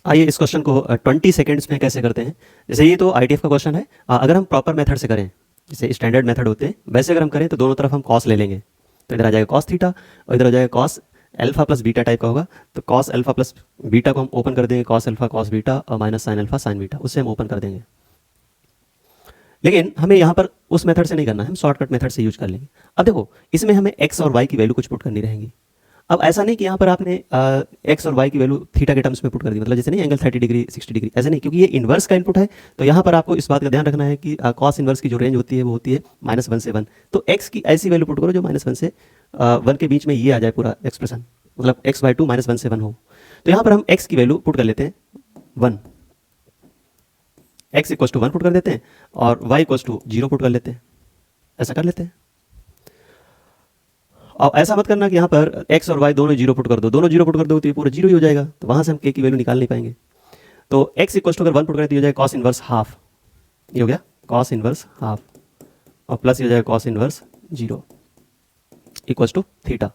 आइए इस क्वेश्चन को 20 सेकेंड्स में कैसे करते हैं। जैसे ये तो ITF का क्वेश्चन है। अगर हम प्रॉपर मेथड से करें, जैसे स्टैंडर्ड मेथड होते हैं, वैसे अगर हम करें तो दोनों तरफ हम कॉस ले लेंगे। तो इधर आ जाएगा कॉस थीटा और इधर आ जाएगा cos alpha plus beta type का होगा। तो कॉस अल्फा प्लस बीटा को हम ओपन कर देंगे, कॉस अल्फा कॉस बीटा और minus sine alpha sign beta, उससे हम ओपन कर देंगे। लेकिन हमें यहाँ पर उस मेथड से नहीं करना है, हम शॉर्टकट मेथड से यूज कर लेंगे। अब देखो इसमें हमें एक्स और वाई की वैल्यू कुछ पुट करनी रहेंगी। अब ऐसा नहीं कि यहाँ पर आपने एक्स और वाई की वैल्यू थीटा के टर्म्स में पुट कर दी, मतलब जैसे नहीं एंगल 30 डिग्री 60 डिग्री, ऐसे नहीं, क्योंकि ये इन्वर्स का इनपुट है। तो यहाँ पर आपको इस बात का ध्यान रखना है कि कॉस इन्वर्स की जो रेंज होती है वो होती है -1 से 1। तो एक्स की ऐसी वैल्यू पुट करो जो -1 से 1 के बीच में ये आ जाए पूरा एक्सप्रेशन, मतलब x/2 -1 से 1 हो। तो यहाँ पर हम x की वैल्यू पुट कर लेते हैं 1, x = 1 पुट कर देते हैं और y = 0 पुट कर लेते हैं। ऐसा कर लेते हैं। और ऐसा मत करना कि यहाँ पर x और y दोनों 0 पुट कर दो, दोनों 0 पुट कर दो तो ये पूरा 0 ही हो जाएगा, तो वहाँ से हम k की वैल्यू निकाल नहीं पाएंगे। तो x = अगर 1 पुट करें तो ये हो जाएगा cos इनवर्स हाफ, ये हो गया cos इनवर्स हाफ, और प्लस ये हो जाएगा cos inverse 0 = theta.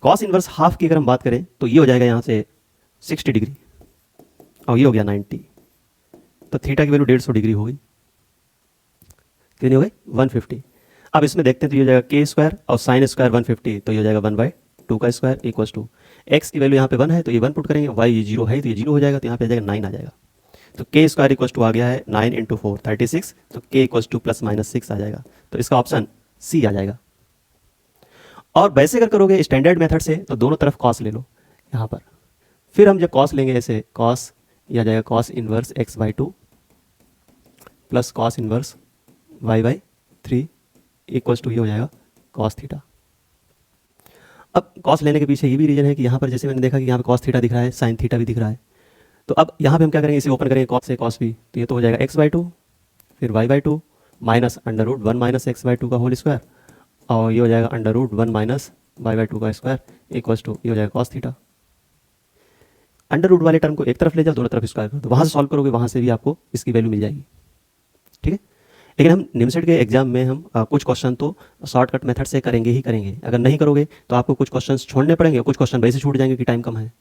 cos inverse half की अगर हम बात करें तो ये हो जाएगा यहाँ से 60 डिग्री और ये हो गया 90। तो थीटा की वैल्यू 150 डिग्री हो गई, कितनी हो गई 150। अब इसमें देखते हैं तो ये हो जाएगा k² और sin स्क्वायर 150, तो ये हो जाएगा 1/2 का स्क्वायर इक्वल्स टू x की वैल्यू यहाँ पे 1 है तो ये 1 पुट करेंगे, y ये 0 है तो ये 0 हो जाएगा, तो यहाँ पे आ जाएगा 9 आ जाएगा। तो k² इक्वल्स टू आ गया है 9 × 4 36, तो k इक्वल्स टू +-6 आ जाएगा। तो इसका ऑप्शन C आ जाएगा। और वैसे अगर करोगे स्टैंडर्ड मेथड से तो दोनों तरफ कॉस ले लो यहाँ पर, फिर हम जब कॉस लेंगे ऐसे कॉस, ये आ जाएगा cos inverse x/2 plus cos inverse y/3 equals to ये हो जाएगा कॉस थीटा। अब कॉस लेने के पीछे ये भी रीजन है कि यहाँ पर जैसे मैंने देखा कि यहाँ पे कॉस थीटा दिख रहा है, साइन थीटा भी दिख रहा है। तो अब यहाँ पे हम क्या करेंगे, इसे ओपन करेंगे कॉस से कॉस भी, तो ये तो हो जाएगा x/2 फिर y/2 माइनस √1 - x/2 का होल स्क्वायर, और ये हो जाएगा √1 - y/2 का स्क्वायर इक्वल्स टू ये हो जाएगा कॉस थीटा। अंडर रूट वाले टर्म को एक तरफ ले जाओ, दोनों तरफ स्क्वायर करो, तो वहाँ से सॉल्व करोगे, वहाँ से भी आपको इसकी वैल्यू मिल जाएगी। ठीक है। लेकिन हम निमसेट के एग्जाम में हम कुछ क्वेश्चन तो शॉर्टकट मेथड से करेंगे ही करेंगे। अगर नहीं करोगे तो आपको कुछ क्वेश्चंस छोड़ने पड़ेंगे, कुछ क्वेश्चन वैसे छूट जाएंगे कि टाइम कम है।